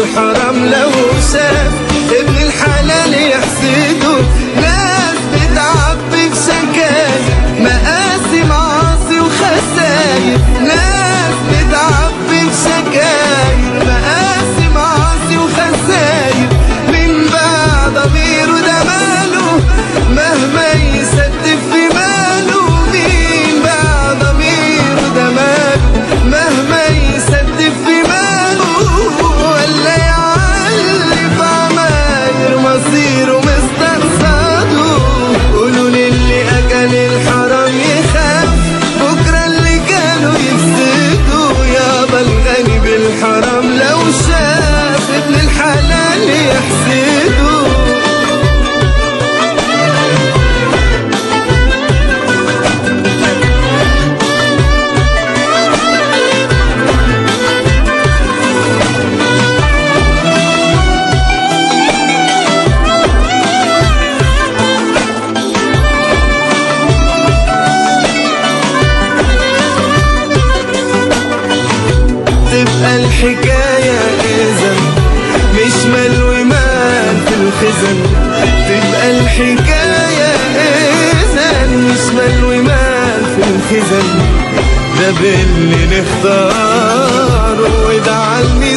الحرام لو شاف ابن الحلال يحسده. ناس بتعبي في شكاير مقاسي معاصي وخساير، ناس بتعبي في شكاير مقاسي معاصي وخساير. من بعد ضميره ده ماله مهما يسدف في ماله، مين بعد ضميره ده ماله مهما يسدف في ماله، ولا يعلي في عماير مصيره مستقصده. قولوا للي أكل الحرام يخاف بكرة اللي كانوا يفسدوا. يابا الغني بالحرام لو شاف ابن الحلال يحسده. تبقى الحكاية إذن مش مال ومال في الخزن. تبقى الحكاية إذن مش مال ومال في الخزن. ده باللي نختاره وده علمي